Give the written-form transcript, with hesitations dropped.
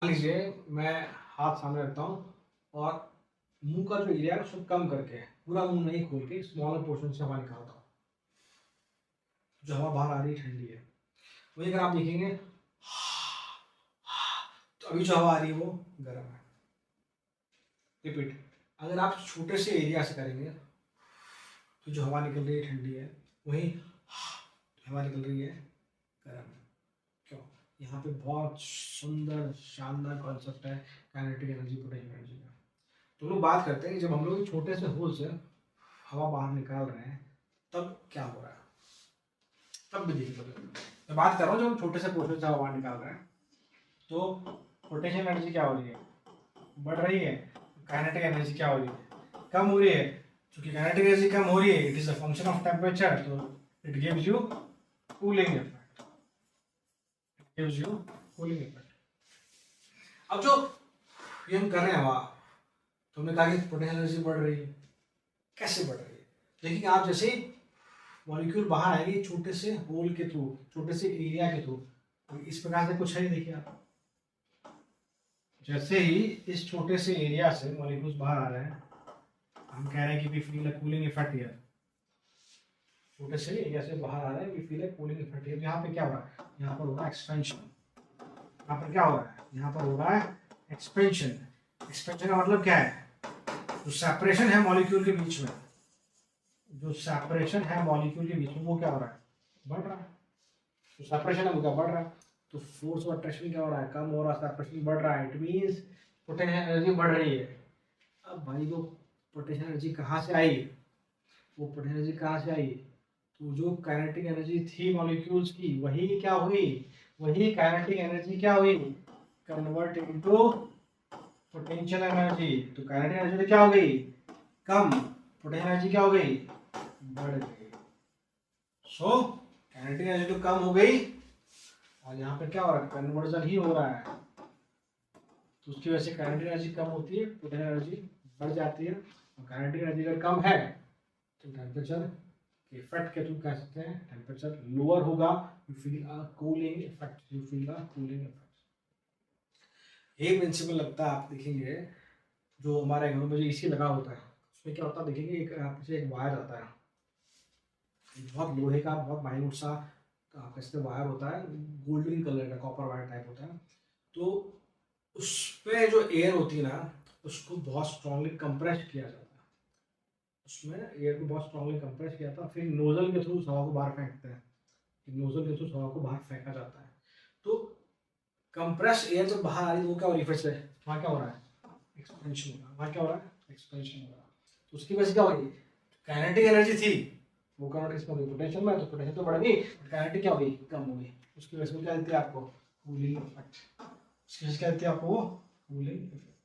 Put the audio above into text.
मान लीजिए मैं हाथ सामने रखता हूँ और मुंह का जो एरिया है उसको कम करके, पूरा मुंह नहीं खोल के स्मॉलर पोर्शन से हवा निकालता हूँ, जो हवा बाहर आ रही है ठंडी है। वही अगर आप देखेंगे तो अभी जो हवा आ रही है वो गर्म है। रिपीट, अगर आप छोटे से एरिया से करेंगे तो जो हवा निकल रही है ठंडी है, वही हवा निकल रही है गर्म है। क्यों? यहाँ पे बहुत सुंदर शानदार कॉन्सेप्ट है काइनेटिक एनर्जी, पोटेंशियल एनर्जी का। तो लोग बात करते हैं कि जब हम लोग छोटे से होल से हवा बाहर निकाल रहे हैं तब क्या हो रहा है, तब भी देखिए। मैं बात कर रहा हूँ जब हम छोटे से पोर्शन से हवा बाहर निकाल रहे हैं तो पोटेंशियल एनर्जी क्या हो रही है, बढ़ रही है। काइनेटिक एनर्जी क्या हो रही है, कम हो रही है। क्योंकि काइनेटिक एनर्जी कम हो रही है, it is a function of temperature, तो it gives you cooling effect, gives you cooling effect. अब जो ये हम कर रहे हैं हवा, तो हमने कहा कि पोटेंशियल एनर्जी बढ़ रही है। कैसे बढ़ रही है? देखिए, आप जैसे मॉलिक्यूल बाहर आएंगे छोटे से होल के थ्रू, छोटे से एरिया के थ्रू, इस प्रकार से कुछ है, देखिए आप जैसे ही इस छोटे से एरिया से मॉलिक्यूल्स बाहर आ रहे हैं, हम कह रहे हैं कि we feel a cooling effect here. छोटे से एरिया से बाहर आ रहे हैं, we feel a cooling effect here. यहाँ पे क्या हो रहा है, यहाँ पर हो रहा है एक्सपेंशन। यहाँ पर क्या हो रहा है, यहाँ पर हो रहा है एक्सपेंशन। एक्सपेंशन का मतलब क्या है, जो सेपरेशन है मॉलिक्यूल के बीच में, जो सेपरेशन है मॉलिक्यूल के बीच में, वो क्या हो रहा है, बढ़ रहा है। जो सेपरेशन है वो क्या बढ़ रहा है, तो फोर्स ऑफ अट्रैक्शन क्या हो रहा है, कम हो रहा है, सेपरेशन बढ़ रहा है, इट मींस पोटेंशियल एनर्जी बढ़ रही है। अब भाई वो पोटेंशियल एनर्जी कहाँ से आई, वो पोटेंशियल एनर्जी कहाँ से आई, तो जो काइनेटिक एनर्जी थी मॉलिक्यूल्स की, वही क्या हुई, वही काइनेटिक एनर्जी क्या हुई, कन्वर्ट इनटू पोटेंशियल एनर्जी। तो काइनेटिक एनर्जी क्या हो गई, कम, पोटेंशियल एनर्जी क्या हो गई, बढ़ गई। सो काइनेटिक एनर्जी तो कम हो गई और यहाँ पे क्या हो रहा है, कन्वर्जन ही हो रहा है। तो उसकी वजह से काइनेटिक एनर्जी कम होती है, पोटेंशियल एनर्जी बढ़ जाती है। और काइनेटिक एनर्जी अगर कम है तो टेम्परेचर के इफेक्ट के थ्रू कह सकते हैं टेम्परेचर लोअर होगा, you feel a cooling effect, you feel a cooling effect. ये प्रिंसिपल लगता है, आप देखेंगे जो हमारे घरों में जो एसी लगा होता है उसमें क्या होता है, देखेंगे एक पीछे एक वायर आता है, बहुत लोहे का, बहुत माइन्यूट सा कैसे वायर होता है, गोल्डन कलर का कॉपर वायर टाइप होता है। तो उस पे जो एयर होती है ना, उसको बहुत स्ट्रांगली कंप्रेस किया जाता है, उसमें एयर को बहुत स्ट्रांगली कंप्रेस किया जाता है, फिर नोजल के थ्रू हवा को बाहर फेंकते हैं, नोजल के थ्रू हवा को बाहर फेंका जाता है। तो कंप्रेस एयर जब बाहर आ रही है वो क्या हो रही है, फिर से वहाँ क्या हो रहा है, एक्सपेंशन हो रहा है, वहाँ क्या हो रहा है, एक्सपेंशन हो रहा है। तो उसकी वजह से क्या हो रही, काइनेटिक एनर्जी थी वो कन्वर्ट किसमें हुई, पोटेंशियल में, तो पोटेंशियल तो बढ़ गई, काइनेटिक क्या हो गई, कम हो गई। उसकी वजह से क्या देती है आपको, कूलिंग इफेक्ट। उसकी वजह से क्या देती है आपको, कूलिंग इफेक्ट।